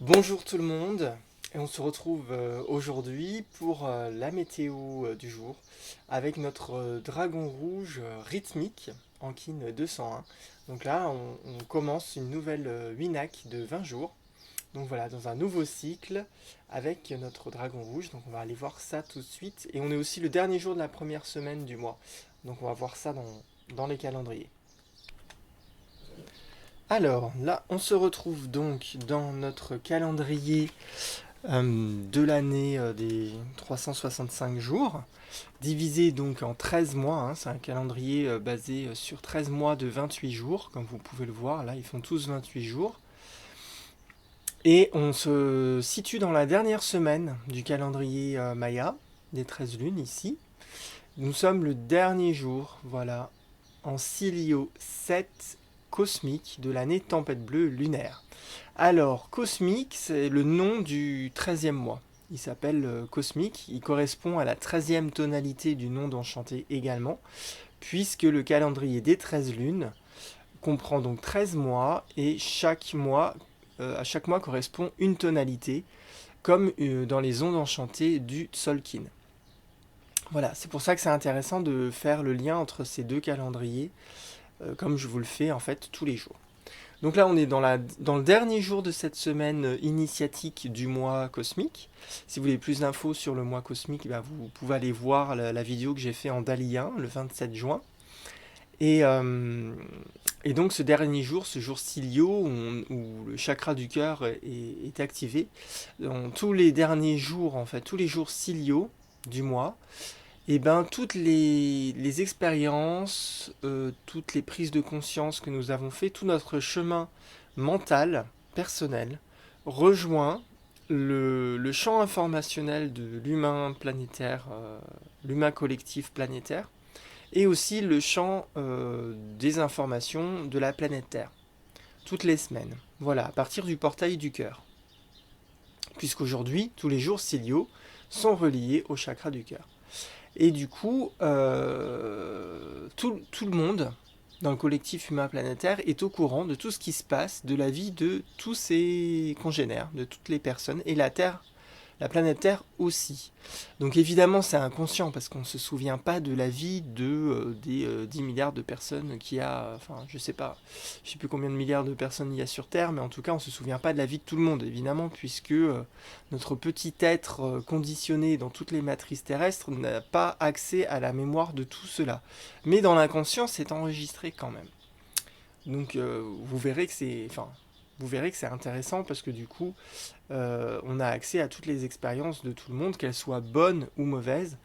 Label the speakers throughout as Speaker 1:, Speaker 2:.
Speaker 1: Bonjour tout le monde, et on se retrouve aujourd'hui pour la météo du jour avec notre dragon rouge rythmique en kin 201. Donc là, on commence une nouvelle WINAC de 20 jours. Donc voilà, dans un nouveau cycle avec notre dragon rouge. Donc on va aller voir ça tout de suite. Et on est aussi le dernier jour de la première semaine du mois. Donc on va voir ça dans les calendriers. Alors là, on se retrouve donc dans notre calendrier de l'année des 365 jours, divisé donc en 13 mois. C'est un calendrier basé sur 13 mois de 28 jours, comme vous pouvez le voir. Là, ils font tous 28 jours. Et on se situe dans la dernière semaine du calendrier Maya, des 13 lunes ici. Nous sommes le dernier jour, voilà, en Cilio 7 cosmique de l'année tempête bleue lunaire. Alors, cosmique, c'est le nom du 13e mois. Il s'appelle cosmique, il correspond à la 13e tonalité du nom d'Enchanté également, puisque le calendrier des 13 lunes comprend donc 13 mois, et à chaque mois correspond une tonalité, comme dans les ondes enchantées du Tzolk'in. Voilà, c'est pour ça que c'est intéressant de faire le lien entre ces deux calendriers, comme je vous le fais en fait tous les jours. Donc là, on est dans le dernier jour de cette semaine initiatique du mois cosmique. Si vous voulez plus d'infos sur le mois cosmique, vous pouvez aller voir la vidéo que j'ai fait en Dalian le 27 juin. Et, euh, et donc ce dernier jour, ce jour Cilio, où le chakra du cœur est activé, dans tous les derniers jours, en fait, tous les jours Cilio du mois, et ben toutes les expériences, toutes les prises de conscience que nous avons fait, tout notre chemin mental, personnel, rejoint le champ informationnel de l'humain planétaire, l'humain collectif planétaire, et aussi le champ des informations de la planète Terre, toutes les semaines. Voilà, à partir du portail du cœur. Puisqu'aujourd'hui, tous les jours Cilio sont reliés au chakra du cœur. Et du coup, tout le monde dans le collectif humain planétaire est au courant de tout ce qui se passe, de la vie de tous ses congénères, de toutes les personnes, et la Terre, la planète Terre aussi. Donc évidemment c'est inconscient parce qu'on ne se souvient pas de la vie des 10 milliards de personnes qu'il y a, enfin je sais plus combien de milliards de personnes il y a sur Terre, mais en tout cas on ne se souvient pas de la vie de tout le monde évidemment, puisque notre petit être conditionné dans toutes les matrices terrestres n'a pas accès à la mémoire de tout cela. Mais dans l'inconscient c'est enregistré quand même. Donc vous verrez que c'est intéressant parce que du coup, on a accès à toutes les expériences de tout le monde, qu'elles soient bonnes ou mauvaises.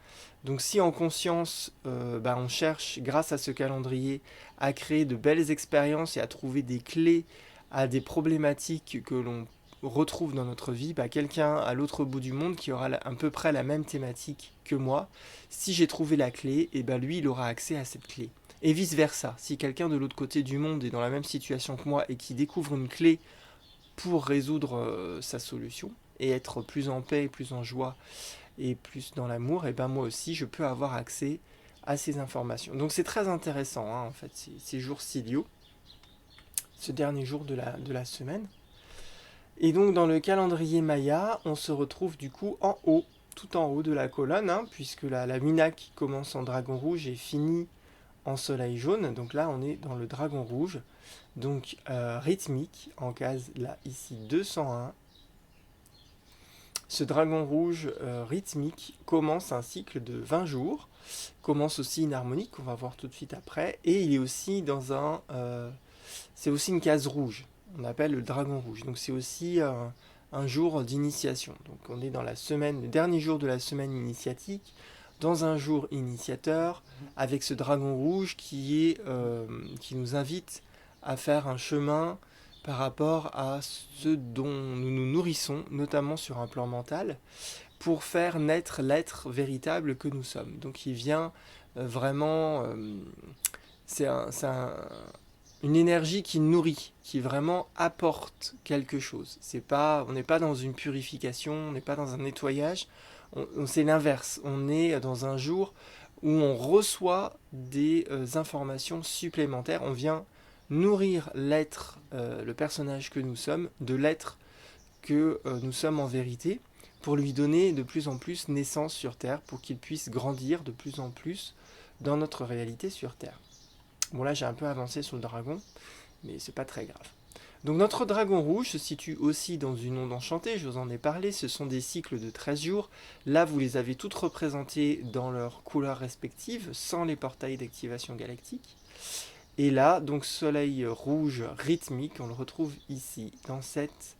Speaker 1: Donc si en conscience, on cherche, grâce à ce calendrier, à créer de belles expériences et à trouver des clés à des problématiques que l'on retrouve dans notre vie, quelqu'un à l'autre bout du monde qui aura à peu près la même thématique que moi, si j'ai trouvé la clé, et lui, il aura accès à cette clé. Et vice-versa, si quelqu'un de l'autre côté du monde est dans la même situation que moi et qui découvre une clé pour résoudre sa solution et être plus en paix, plus en joie et plus dans l'amour, et moi aussi je peux avoir accès à ces informations. Donc c'est très intéressant en fait ces jours Cilio, ce dernier jour de la semaine. Et donc dans le calendrier Maya, on se retrouve du coup en haut, tout en haut de la colonne, puisque la Minak commence en dragon rouge et finit en soleil jaune. Donc là on est dans le dragon rouge, donc rythmique, en case là ici 201. Ce dragon rouge rythmique commence un cycle de 20 jours, commence aussi une harmonique qu'on va voir tout de suite après, et il est aussi c'est aussi une case rouge, on appelle le dragon rouge, donc c'est aussi un jour d'initiation. Donc on est dans la semaine, le dernier jour de la semaine initiatique, dans un jour initiateur, avec ce dragon rouge qui nous invite à faire un chemin par rapport à ce dont nous nous nourrissons, notamment sur un plan mental, pour faire naître l'être véritable que nous sommes. Donc il vient vraiment... c'est une énergie qui nourrit, qui vraiment apporte quelque chose. On n'est pas dans une purification, on n'est pas dans un nettoyage, c'est l'inverse. On est dans un jour où on reçoit des informations supplémentaires. On vient nourrir l'être, le personnage que nous sommes, de l'être que nous sommes en vérité, pour lui donner de plus en plus naissance sur Terre, pour qu'il puisse grandir de plus en plus dans notre réalité sur Terre. Bon là j'ai un peu avancé sur le dragon, mais c'est pas très grave. Donc notre dragon rouge se situe aussi dans une onde enchantée, je vous en ai parlé, ce sont des cycles de 13 jours. Là vous les avez toutes représentées dans leurs couleurs respectives, sans les portails d'activation galactique. Et là, donc soleil rouge rythmique, on le retrouve ici, dans cette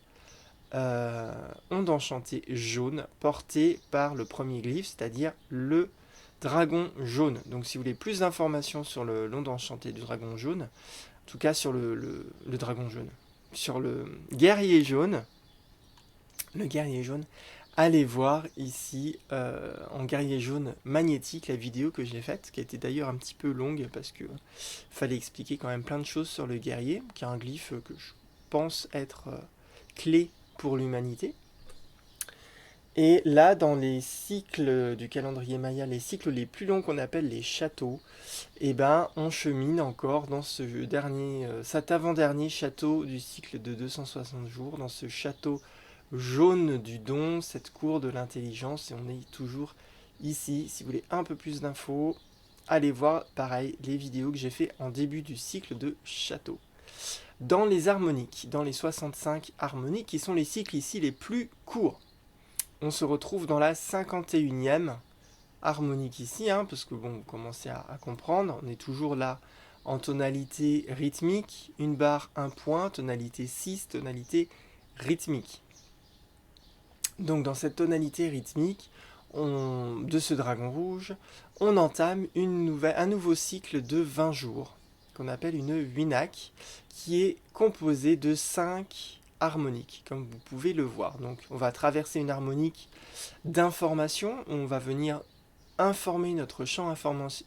Speaker 1: onde enchantée jaune, portée par le premier glyphe, c'est-à-dire le dragon jaune. Donc si vous voulez plus d'informations sur l'onde enchantée du dragon jaune, en tout cas sur le dragon jaune, sur le guerrier jaune, allez voir ici en guerrier jaune magnétique la vidéo que j'ai faite, qui a été d'ailleurs un petit peu longue parce que fallait expliquer quand même plein de choses sur le guerrier, qui est un glyphe que je pense être clé pour l'humanité. Et là, dans les cycles du calendrier Maya, les cycles les plus longs qu'on appelle les châteaux, eh ben, on chemine encore dans cet avant-dernier château du cycle de 260 jours, dans ce château jaune du don, cette cour de l'intelligence, et on est toujours ici. Si vous voulez un peu plus d'infos, allez voir, pareil, les vidéos que j'ai fait en début du cycle de château. Dans les harmoniques, dans les 65 harmoniques, qui sont les cycles ici les plus courts, on se retrouve dans la 51e harmonique ici, parce que bon, vous commencez à comprendre, on est toujours là en tonalité rythmique, une barre, un point, tonalité 6, tonalité rythmique. Donc dans cette tonalité rythmique de ce dragon rouge, on entame un nouveau cycle de 20 jours, qu'on appelle une Winak, qui est composée de 5 harmoniques, comme vous pouvez le voir. Donc on va traverser une harmonique d'information, on va venir informer notre champ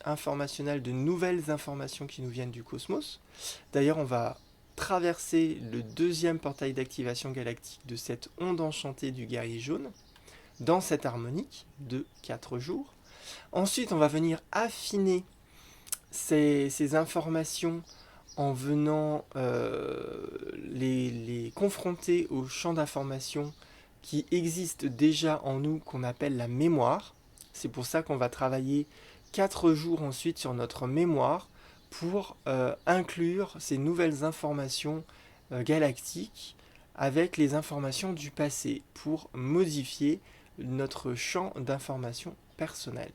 Speaker 1: informationnel de nouvelles informations qui nous viennent du cosmos. D'ailleurs, on va traverser le deuxième portail d'activation galactique de cette onde enchantée du guerrier jaune, dans cette harmonique de 4 jours. Ensuite, on va venir affiner ces informations en venant les confronter au champ d'information qui existe déjà en nous, qu'on appelle la mémoire. C'est pour ça qu'on va travailler 4 jours ensuite sur notre mémoire pour inclure ces nouvelles informations galactiques avec les informations du passé, pour modifier notre champ d'information personnel.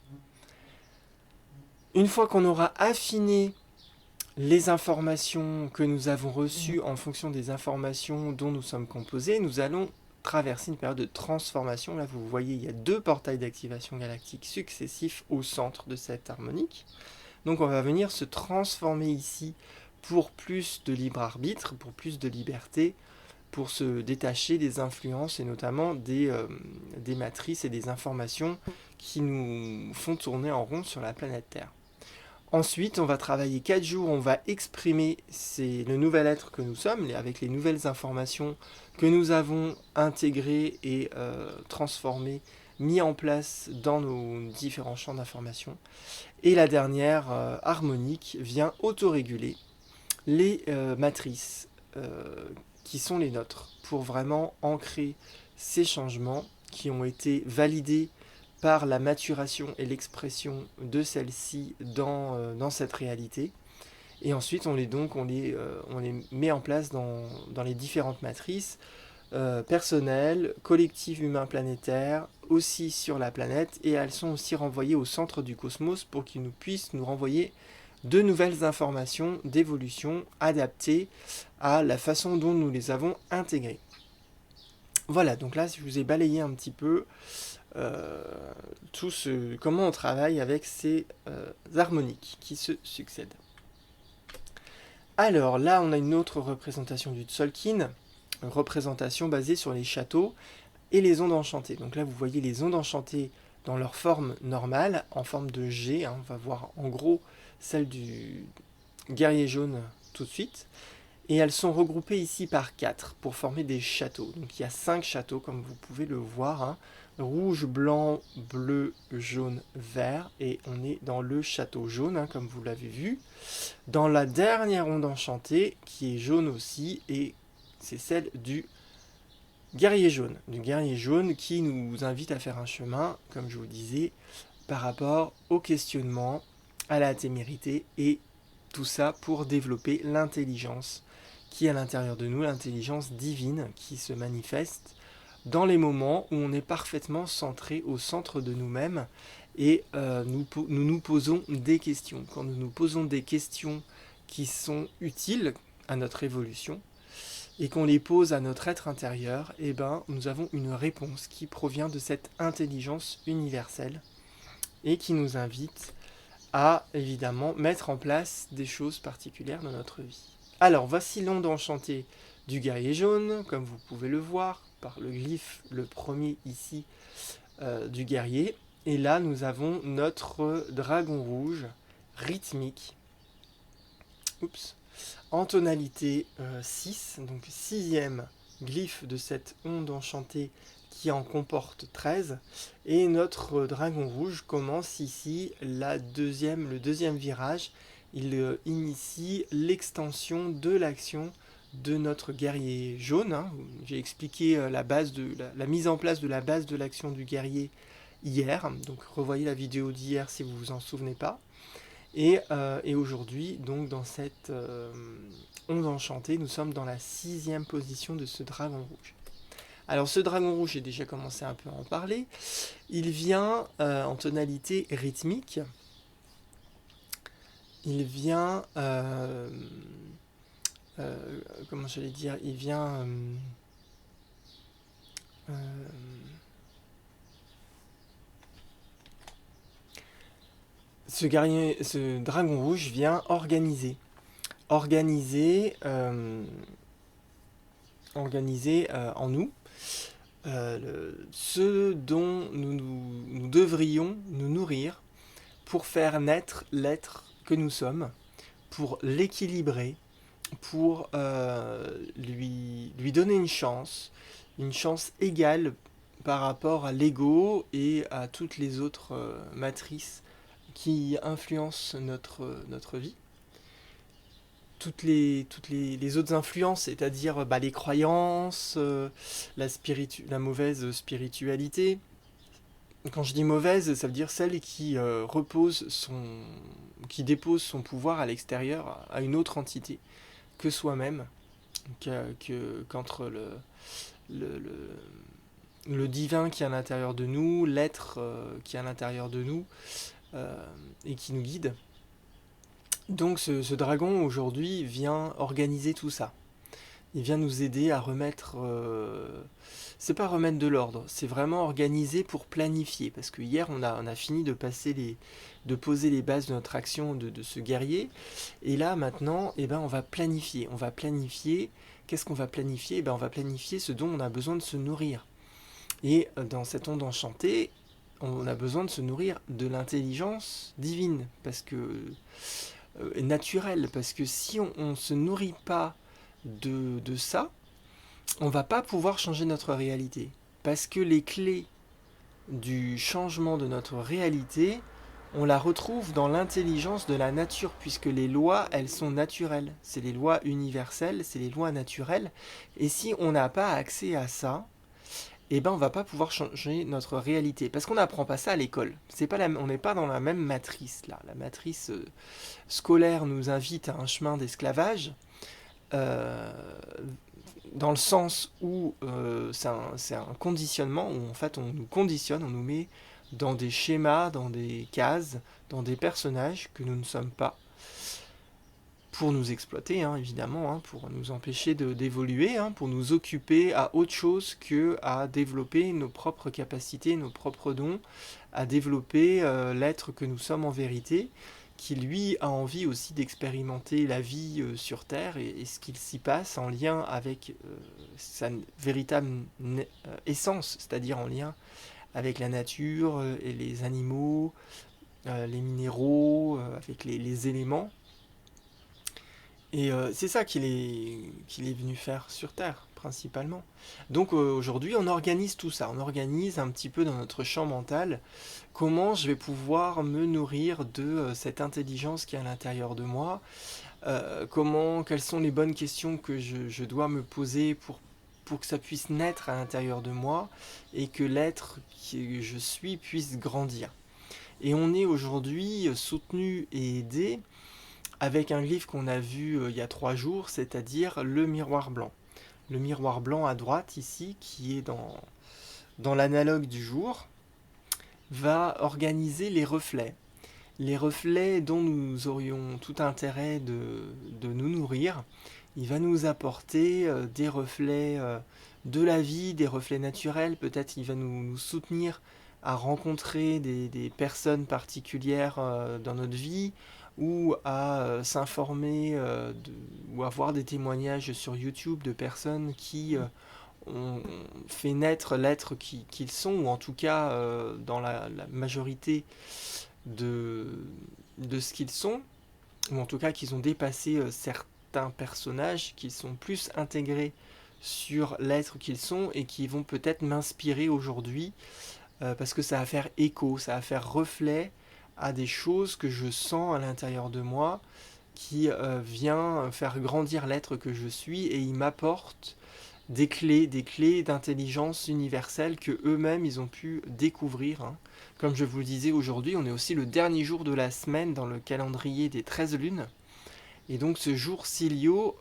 Speaker 1: Une fois qu'on aura affiné les informations que nous avons reçues en fonction des informations dont nous sommes composés, nous allons traverser une période de transformation. Là, vous voyez, il y a 2 portails d'activation galactique successifs au centre de cette harmonique. Donc on va venir se transformer ici pour plus de libre arbitre, pour plus de liberté, pour se détacher des influences et notamment des matrices et des informations qui nous font tourner en rond sur la planète Terre. Ensuite, on va travailler 4 jours, on va exprimer le nouvel être que nous sommes, avec les nouvelles informations que nous avons intégrées et transformées, mis en place dans nos différents champs d'information. Et la dernière harmonique vient autoréguler les matrices qui sont les nôtres, pour vraiment ancrer ces changements qui ont été validés par la maturation et l'expression de celle-ci dans cette réalité. Et ensuite, on les met en place dans les différentes matrices personnelles, collectives, humains, planétaires, aussi sur la planète, et elles sont aussi renvoyées au centre du cosmos pour qu'ils puissent nous renvoyer de nouvelles informations d'évolution adaptées à la façon dont nous les avons intégrées. Voilà, donc là, je vous ai balayé un petit peu comment on travaille avec ces harmoniques qui se succèdent. Alors là, on a une autre représentation du Tzolk'in, une représentation basée sur les châteaux et les ondes enchantées. Donc là, vous voyez les ondes enchantées dans leur forme normale, en forme de G. On va voir en gros celle du guerrier jaune tout de suite. Et elles sont regroupées ici par 4 pour former des châteaux. Donc il y a 5 châteaux, comme vous pouvez le voir. Rouge, blanc, bleu, jaune, vert. Et on est dans le château jaune, comme vous l'avez vu. Dans la dernière onde enchantée, qui est jaune aussi, et c'est celle du guerrier jaune. Du guerrier jaune qui nous invite à faire un chemin, comme je vous disais, par rapport au questionnement, à la témérité et tout ça pour développer l'intelligence qui est à l'intérieur de nous, l'intelligence divine qui se manifeste dans les moments où on est parfaitement centré au centre de nous-mêmes et nous posons des questions. Quand nous nous posons des questions qui sont utiles à notre évolution et qu'on les pose à notre être intérieur, eh ben, nous avons une réponse qui provient de cette intelligence universelle et qui nous invite à, évidemment, mettre en place des choses particulières dans notre vie. Alors, voici l'onde enchantée du guerrier jaune, comme vous pouvez le voir, par le glyphe, le premier ici, du guerrier. Et là, nous avons notre dragon rouge, rythmique, en tonalité 6, donc sixième glyphe de cette onde enchantée qui en comporte 13. Et notre dragon rouge commence ici le deuxième virage. Il initie l'extension de l'action de notre guerrier jaune. Hein. J'ai expliqué la mise en place de la base de l'action du guerrier hier. Donc revoyez la vidéo d'hier si vous ne vous en souvenez pas. Et aujourd'hui, donc dans cette onde enchantée, nous sommes dans la sixième position de ce dragon rouge. Alors ce dragon rouge, j'ai déjà commencé un peu à en parler. Il vient en tonalité rythmique. Il vient, comment j'allais dire, il vient, ce dragon rouge vient organiser en nous ce dont nous devrions nous nourrir pour faire naître l'être que nous sommes, pour l'équilibrer, pour lui donner une chance égale par rapport à l'ego et à toutes les autres matrices qui influencent notre vie. Toutes les autres influences, c'est-à-dire les croyances, la mauvaise spiritualité. Quand je dis mauvaise, ça veut dire celle qui qui dépose son pouvoir à l'extérieur, à une autre entité que soi-même, qu'entre le divin qui est à l'intérieur de nous, l'être qui est à l'intérieur de nous et qui nous guide. Donc ce dragon aujourd'hui vient organiser tout ça. Il vient nous aider à remettre... c'est pas remettre de l'ordre, c'est vraiment organiser pour planifier. Parce que hier, on a fini de poser les bases de notre action de ce guerrier. Et là, maintenant, on va planifier. On va planifier... Qu'est-ce qu'on va planifier? On va planifier ce dont on a besoin de se nourrir. Et dans cette onde enchantée, on a besoin de se nourrir de l'intelligence divine. Parce que... naturelle. Parce que si on ne se nourrit pas de ça, on va pas pouvoir changer notre réalité. Parce que les clés du changement de notre réalité, on la retrouve dans l'intelligence de la nature, puisque les lois, elles sont naturelles. C'est les lois universelles, c'est les lois naturelles. Et si on n'a pas accès à ça, on va pas pouvoir changer notre réalité. Parce qu'on n'apprend pas ça à l'école. On n'est pas dans la même matrice, là. La matrice scolaire nous invite à un chemin d'esclavage, dans le sens où c'est un conditionnement, où en fait on nous conditionne, on nous met dans des schémas, dans des cases, dans des personnages que nous ne sommes pas, pour nous exploiter, évidemment, pour nous empêcher d'évoluer, pour nous occuper à autre chose que à développer nos propres capacités, nos propres dons, à développer l'être que nous sommes en vérité, qui lui a envie aussi d'expérimenter la vie sur Terre et ce qu'il s'y passe en lien avec sa véritable essence, c'est-à-dire en lien avec la nature et les animaux, les minéraux, avec les éléments. Et c'est ça qu'il est venu faire sur Terre, principalement. Donc aujourd'hui, on organise tout ça. On organise un petit peu dans notre champ mental comment je vais pouvoir me nourrir de cette intelligence qui est à l'intérieur de moi. Quelles sont les bonnes questions que je dois me poser pour pour que ça puisse naître à l'intérieur de moi et que l'être que je suis puisse grandir. Et on est aujourd'hui soutenu et aidé avec un glyphe qu'on a vu il y a 3 jours, c'est-à-dire le miroir blanc. Le miroir blanc à droite ici, qui est dans l'analogue du jour, va organiser les reflets. Les reflets dont nous aurions tout intérêt de nous nourrir. Il va nous apporter des reflets de la vie, des reflets naturels. Peut-être il va nous soutenir à rencontrer des personnes particulières dans notre vie ou à s'informer ou avoir des témoignages sur YouTube de personnes qui ont fait naître l'être qu'ils sont, ou en tout cas dans la majorité de, de ce qu'ils sont, ou en tout cas qu'ils ont dépassé certains personnages, qui sont plus intégrés sur l'être qu'ils sont et qui vont peut-être m'inspirer aujourd'hui parce que ça va faire écho, ça va faire reflet à des choses que je sens à l'intérieur de moi qui vient faire grandir l'être que je suis et il m'apporte des clés d'intelligence universelle que eux-mêmes ils ont pu découvrir. Hein. Comme je vous le disais aujourd'hui, on est aussi le dernier jour de la semaine dans le calendrier des 13 lunes. Et donc ce jour Cilio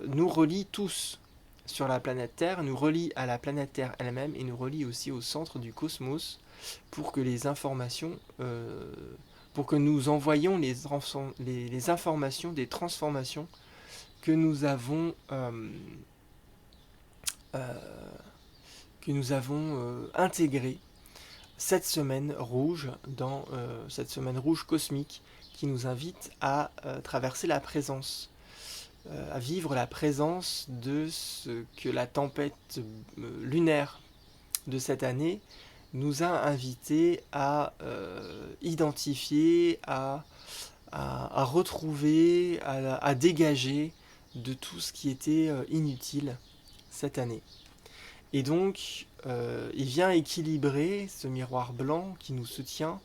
Speaker 1: nous relie tous sur la planète Terre, nous relie à la planète Terre elle-même et nous relie aussi au centre du cosmos pour que les informations, pour que nous envoyions les informations des transformations que nous avons intégrées cette semaine rouge dans cette semaine rouge cosmique qui nous invite à traverser la présence, à vivre la présence de ce que la tempête lunaire de cette année nous a invité à identifier, à retrouver, à dégager de tout ce qui était inutile cette année. Et donc, il vient équilibrer ce miroir blanc qui nous soutient,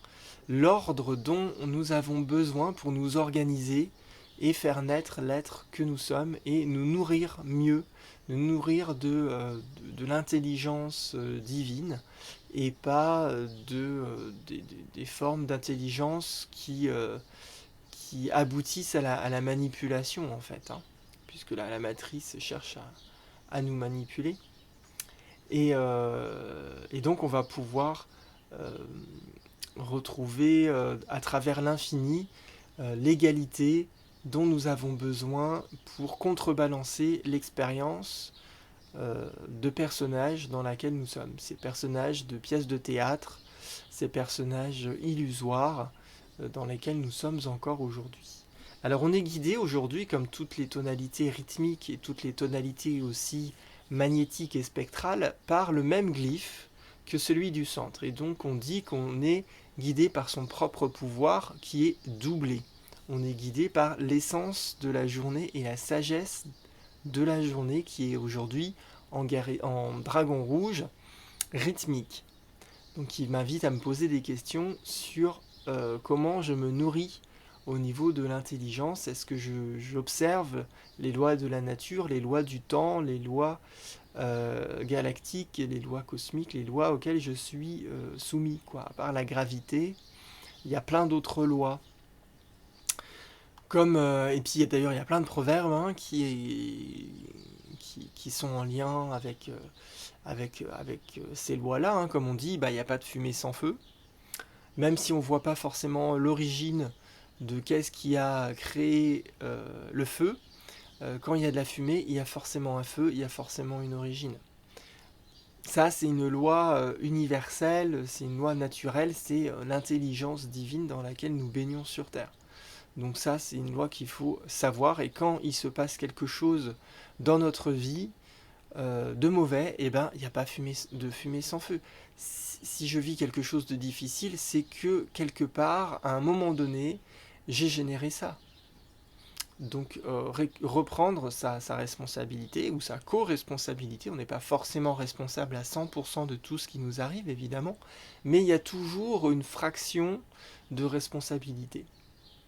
Speaker 1: l'ordre dont nous avons besoin pour nous organiser et faire naître l'être que nous sommes et nous nourrir mieux, nous nourrir de l'intelligence divine et pas des formes d'intelligence qui aboutissent à la manipulation en fait, hein, puisque la matrice cherche à nous manipuler. Et donc on va pouvoir retrouver à travers l'infini l'égalité dont nous avons besoin pour contrebalancer l'expérience de personnages dans laquelle nous sommes. Ces personnages de pièces de théâtre, ces personnages illusoires dans lesquels nous sommes encore aujourd'hui. Alors on est guidé aujourd'hui, comme toutes les tonalités rythmiques et toutes les tonalités aussi magnétique et spectrale par le même glyphe que celui du centre. Et donc on dit qu'on est guidé par son propre pouvoir qui est doublé. On est guidé par l'essence de la journée et la sagesse de la journée qui est aujourd'hui en dragon rouge rythmique. Donc il m'invite à me poser des questions sur comment je me nourris au niveau de l'intelligence. Est-ce que j'observe les lois de la nature, les lois du temps, les lois galactiques, les lois cosmiques, les lois auxquelles je suis soumis, quoi. À part la gravité, il y a plein d'autres lois. Comme, et puis d'ailleurs il y a plein de proverbes hein, qui sont en lien avec ces lois-là. Hein. Comme on dit, il n'y a pas de fumée sans feu. Même si on ne voit pas forcément l'origine de qu'est-ce qui a créé le feu, quand il y a de la fumée, il y a forcément un feu, il y a forcément une origine. Ça, c'est une loi universelle, c'est une loi naturelle, c'est l'intelligence divine dans laquelle nous baignons sur Terre. Donc ça, c'est une loi qu'il faut savoir, et quand il se passe quelque chose dans notre vie de mauvais, eh ben, il n'y a pas de fumée sans feu. Si je vis quelque chose de difficile, c'est que quelque part, à un moment donné, j'ai généré ça. Donc reprendre sa responsabilité ou sa co-responsabilité, on n'est pas forcément responsable à 100% de tout ce qui nous arrive évidemment, mais il y a toujours une fraction de responsabilité.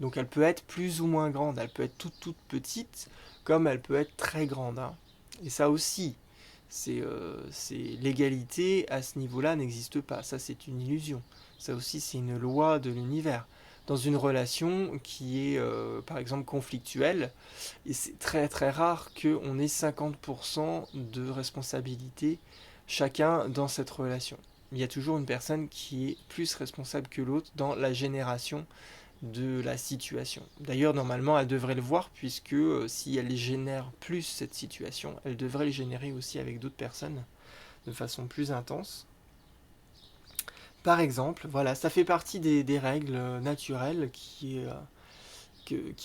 Speaker 1: Donc elle peut être plus ou moins grande, elle peut être toute petite, comme elle peut être très grande. Hein. Et ça aussi, L'égalité à ce niveau-là n'existe pas. Ça, c'est une illusion. Ça aussi, c'est une loi de l'univers. Dans une relation qui est, par exemple, conflictuelle, et c'est très très rare qu'on ait 50% de responsabilité chacun dans cette relation. Il y a toujours une personne qui est plus responsable que l'autre dans la génération de la situation. D'ailleurs, normalement, elle devrait le voir puisque si elle génère plus cette situation, elle devrait le générer aussi avec d'autres personnes de façon plus intense. Par exemple, voilà, ça fait partie des règles naturelles qu'il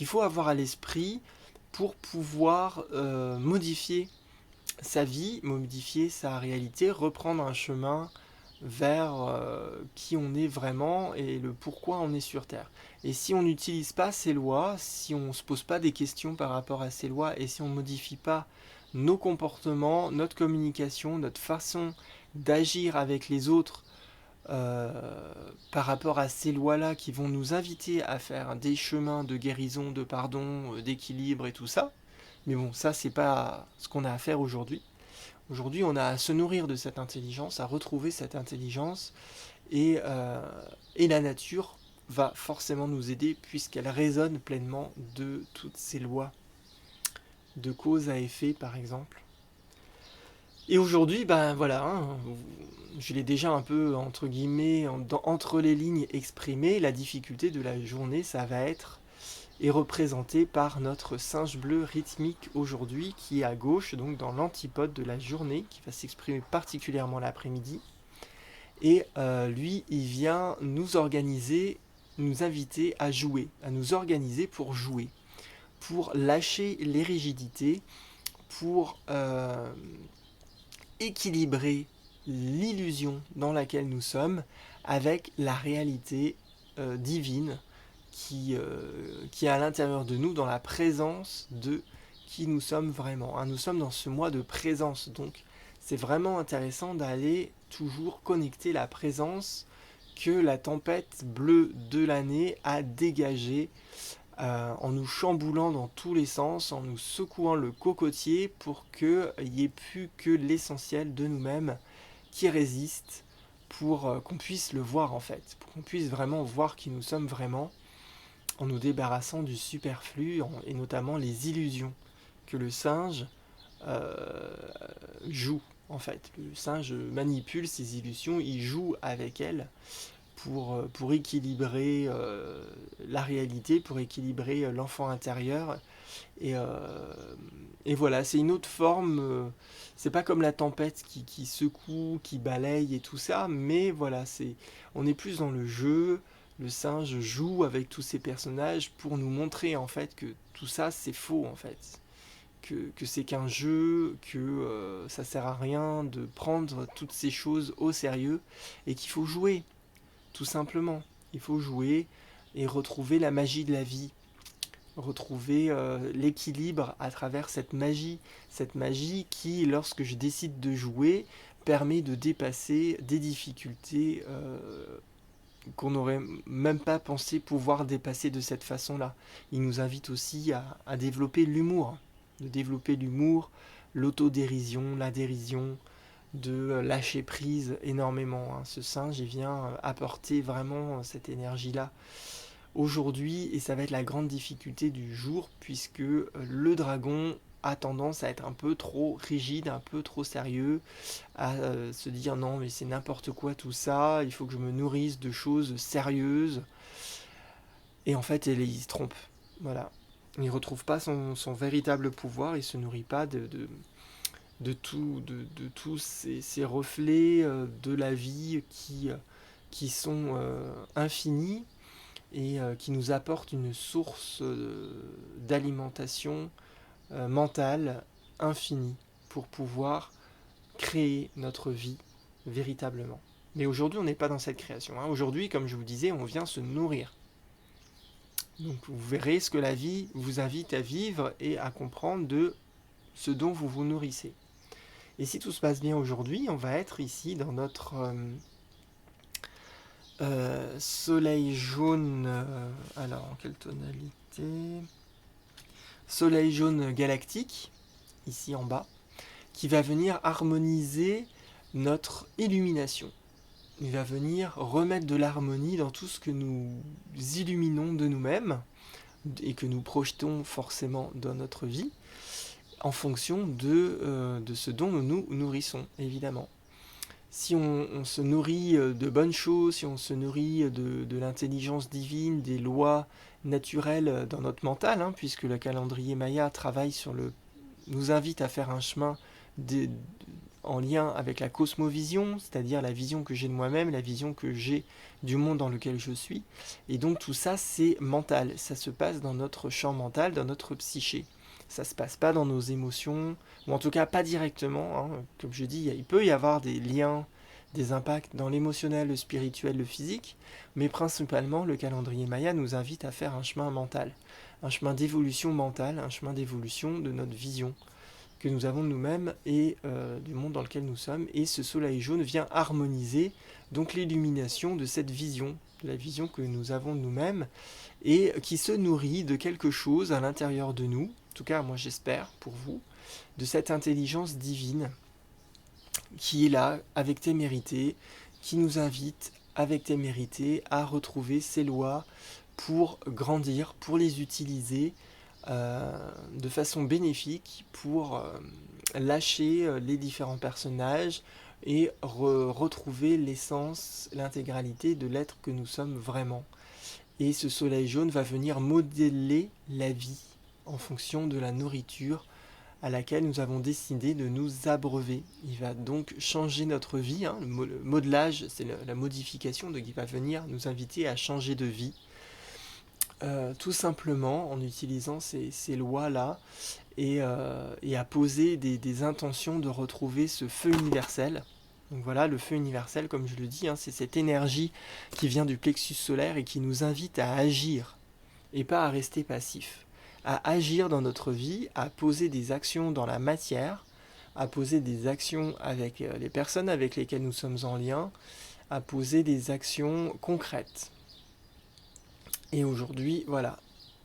Speaker 1: faut avoir à l'esprit pour pouvoir modifier sa vie, modifier sa réalité, reprendre un chemin vers qui on est vraiment et le pourquoi on est sur Terre. Et si on n'utilise pas ces lois, si on ne se pose pas des questions par rapport à ces lois et si on ne modifie pas nos comportements, notre communication, notre façon d'agir avec les autres par rapport à ces lois-là qui vont nous inviter à faire des chemins de guérison, de pardon, d'équilibre et tout ça. Mais bon, ça, c'est pas ce qu'on a à faire aujourd'hui. Aujourd'hui, on a à se nourrir de cette intelligence, à retrouver cette intelligence, et la nature va forcément nous aider puisqu'elle résonne pleinement de toutes ces lois de cause à effet, par exemple. Et aujourd'hui, ben voilà, hein, je l'ai déjà un peu, entre guillemets, entre les lignes exprimé, la difficulté de la journée, ça va être est représenté par notre singe bleu rythmique aujourd'hui qui est à gauche, donc dans l'antipode de la journée, qui va s'exprimer particulièrement l'après-midi. Et lui, il vient nous organiser, nous inviter à jouer, à nous organiser pour jouer, pour lâcher les rigidités, pour équilibrer l'illusion dans laquelle nous sommes avec la réalité divine qui est à l'intérieur de nous, dans la présence de qui nous sommes vraiment. Hein. Nous sommes dans ce mois de présence, donc c'est vraiment intéressant d'aller toujours connecter la présence que la tempête bleue de l'année a dégagée en nous chamboulant dans tous les sens, en nous secouant le cocotier pour qu'il n'y ait plus que l'essentiel de nous-mêmes qui résiste pour qu'on puisse le voir en fait, pour qu'on puisse vraiment voir qui nous sommes vraiment en nous débarrassant du superflu et notamment les illusions que le singe euh, joue en fait. Le singe manipule ces illusions, il joue avec elles pour équilibrer la réalité, pour équilibrer l'enfant intérieur. Et, euh, et voilà, c'est une autre forme. C'est pas comme la tempête qui secoue, qui balaye et tout ça, mais voilà, on est plus dans le jeu. Le singe joue avec tous ces personnages pour nous montrer en fait que tout ça c'est faux en fait. Que c'est qu'un jeu, que ça sert à rien de prendre toutes ces choses au sérieux et qu'il faut jouer, tout simplement. Il faut jouer et retrouver la magie de la vie, retrouver l'équilibre à travers cette magie qui, lorsque je décide de jouer, permet de dépasser des difficultés qu'on n'aurait même pas pensé pouvoir dépasser de cette façon-là. Il nous invite aussi à développer l'humour, de développer l'humour, l'autodérision, la dérision, de lâcher prise énormément. Hein. Ce singe, il vient apporter vraiment cette énergie-là aujourd'hui, et ça va être la grande difficulté du jour, puisque le dragon a tendance à être un peu trop rigide, un peu trop sérieux, à se dire non mais c'est n'importe quoi tout ça, il faut que je me nourrisse de choses sérieuses. Et en fait il se trompe. Voilà. Il ne retrouve pas son véritable pouvoir, il se nourrit pas de tous ces reflets de la vie qui sont infinis et qui nous apportent une source d'alimentation mentale infinie pour pouvoir créer notre vie véritablement. Mais aujourd'hui, on n'est pas dans cette création. Hein. Aujourd'hui, comme je vous disais, on vient se nourrir. Donc vous verrez ce que la vie vous invite à vivre et à comprendre de ce dont vous vous nourrissez. Et si tout se passe bien aujourd'hui, on va être ici dans notre soleil jaune. Alors, en quelle tonalité? Soleil jaune galactique, ici en bas, qui va venir harmoniser notre illumination. Il va venir remettre de l'harmonie dans tout ce que nous illuminons de nous-mêmes et que nous projetons forcément dans notre vie en fonction de ce dont nous nous nourrissons, évidemment. Si on se nourrit de bonnes choses, si on se nourrit de l'intelligence divine, des lois naturelles dans notre mental, puisque le calendrier Maya nous invite à faire un chemin en lien avec la cosmovision, c'est-à-dire la vision que j'ai de moi-même, la vision que j'ai du monde dans lequel je suis. Et donc tout ça, c'est mental. Ça se passe dans notre champ mental, dans notre psyché. Ça se passe pas dans nos émotions, ou en tout cas pas directement. Comme je dis, il peut y avoir des liens, des impacts dans l'émotionnel, le spirituel, le physique, mais principalement le calendrier Maya nous invite à faire un chemin mental, un chemin d'évolution mentale, un chemin d'évolution de notre vision que nous avons de nous-mêmes et du monde dans lequel nous sommes. Et ce soleil jaune vient harmoniser donc l'illumination de cette vision, de la vision que nous avons de nous-mêmes, et qui se nourrit de quelque chose à l'intérieur de nous, en tout cas moi j'espère pour vous, de cette intelligence divine qui est là avec témérité, qui nous invite avec témérité à retrouver ces lois pour grandir, pour les utiliser de façon bénéfique, pour lâcher les différents personnages et retrouver l'essence, l'intégralité de l'être que nous sommes vraiment. Et ce soleil jaune va venir modeler la vie en fonction de la nourriture à laquelle nous avons décidé de nous abreuver. Il va donc changer notre vie. Le modelage, c'est la modification, donc il va venir nous inviter à changer de vie. Tout simplement en utilisant ces lois-là et à poser des intentions de retrouver ce feu universel. Donc voilà, le feu universel, comme je le dis, c'est cette énergie qui vient du plexus solaire et qui nous invite à agir et pas à rester passif. À agir dans notre vie, à poser des actions dans la matière, à poser des actions avec les personnes avec lesquelles nous sommes en lien, à poser des actions concrètes. Et aujourd'hui, voilà,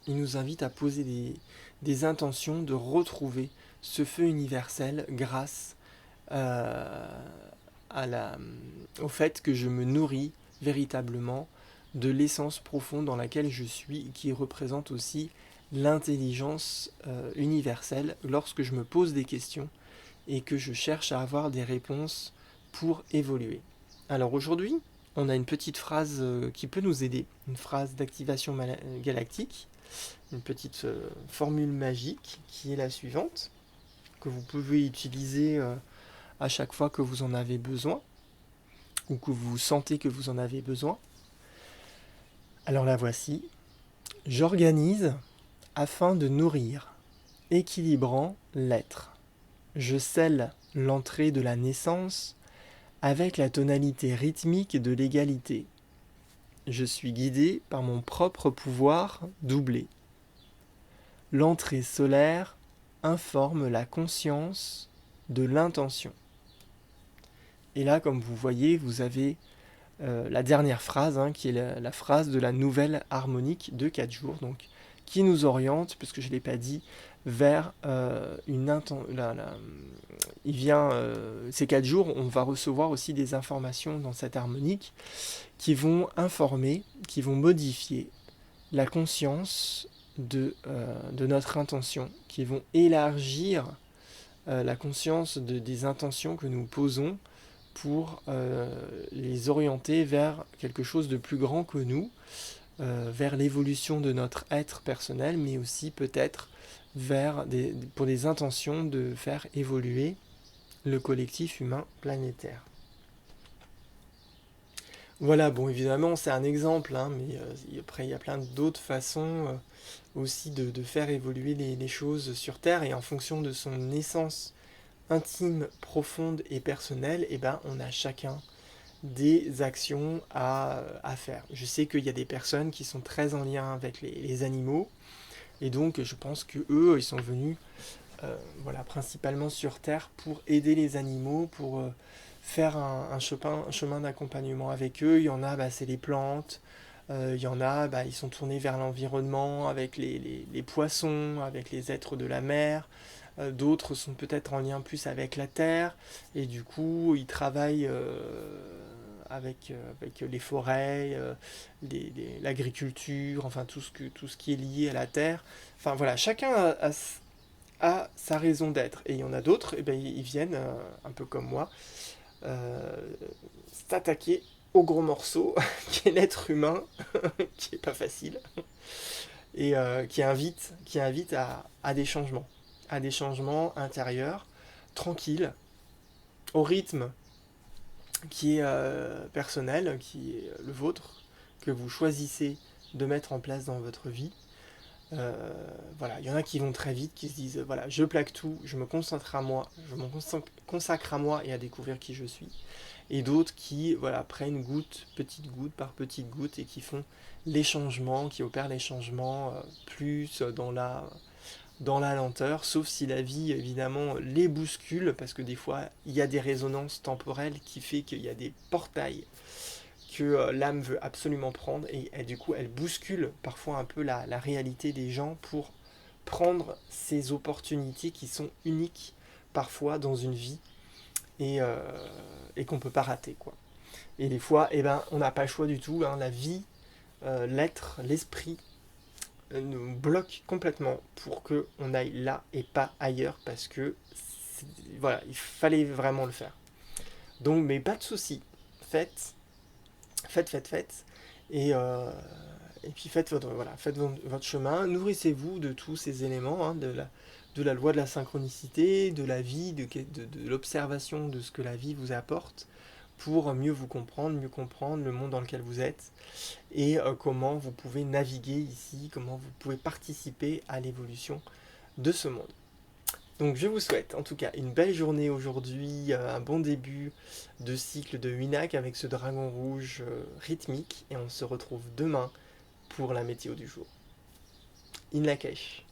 Speaker 1: il nous invite à poser des intentions de retrouver ce feu universel grâce au fait que je me nourris véritablement de l'essence profonde dans laquelle je suis, qui représente aussi l'intelligence universelle lorsque je me pose des questions et que je cherche à avoir des réponses pour évoluer. Alors aujourd'hui, on a une petite phrase qui peut nous aider, une phrase d'activation galactique, une petite formule magique qui est la suivante, que vous pouvez utiliser à chaque fois que vous en avez besoin, ou que vous sentez que vous en avez besoin. Alors la voici. J'organise afin de nourrir, équilibrant l'être. Je scelle l'entrée de la naissance avec la tonalité rythmique de l'égalité. Je suis guidé par mon propre pouvoir doublé. L'entrée solaire informe la conscience de l'intention. Et là, comme vous voyez, vous avez la dernière phrase, qui est la phrase de la nouvelle harmonique de 4 jours, donc, qui nous oriente, puisque je ne l'ai pas dit, vers ces 4 jours, on va recevoir aussi des informations dans cette harmonique qui vont informer, qui vont modifier la conscience de notre intention, qui vont élargir la conscience des intentions que nous posons pour les orienter vers quelque chose de plus grand que nous, vers l'évolution de notre être personnel, mais aussi peut-être pour des intentions de faire évoluer le collectif humain planétaire. Voilà, bon évidemment c'est un exemple, mais après il y a plein d'autres façons aussi de faire évoluer les choses sur Terre, et en fonction de son essence intime, profonde et personnelle, on a chacun des actions à faire. Je sais qu'il y a des personnes qui sont très en lien avec les animaux, et donc je pense que eux, ils sont venus principalement sur Terre pour aider les animaux, pour faire un chemin d'accompagnement avec eux. Il y en a, c'est les plantes, il y en a, ils sont tournés vers l'environnement, avec les poissons, avec les êtres de la mer, D'autres sont peut-être en lien plus avec la terre, et du coup, ils travaillent avec les forêts, l'agriculture, enfin tout ce qui est lié à la terre. Enfin voilà, chacun a sa raison d'être. Et il y en a d'autres, et ben, ils viennent, un peu comme moi, euh, s'attaquer au gros morceau qui est l'être humain, qui est pas facile, et qui invite à des changements intérieurs, tranquilles, au rythme qui est personnel, qui est le vôtre, que vous choisissez de mettre en place dans votre vie. Euh, voilà, il y en a qui vont très vite, qui se disent voilà, je plaque tout, je me concentre à moi, je me consacre à moi et à découvrir qui je suis. Et d'autres qui voilà, prennent petite goutte par petite goutte et qui font les changements, qui opèrent les changements plus dans la lenteur, sauf si la vie évidemment les bouscule, parce que des fois il y a des résonances temporelles qui fait qu'il y a des portails que l'âme veut absolument prendre et du coup elle bouscule parfois un peu la réalité des gens pour prendre ces opportunités qui sont uniques parfois dans une vie et, euh, et qu'on peut pas rater quoi. Et des fois, eh ben, on n'a pas le choix du tout, hein, la vie, l'être, l'esprit nous bloque complètement pour que on aille là et pas ailleurs parce que voilà, il fallait vraiment le faire. Donc, mais pas de souci, faites, faites, et, euh, et puis faites votre, voilà, faites votre chemin, nourrissez-vous de tous ces éléments, hein, de la loi de la synchronicité, de la vie, de l'observation de ce que la vie vous apporte pour mieux comprendre le monde dans lequel vous êtes et comment vous pouvez naviguer ici, comment vous pouvez participer à l'évolution de ce monde. Donc je vous souhaite en tout cas une belle journée aujourd'hui, un bon début de cycle de Winak avec ce dragon rouge rythmique et on se retrouve demain pour la météo du jour. In Lakesh.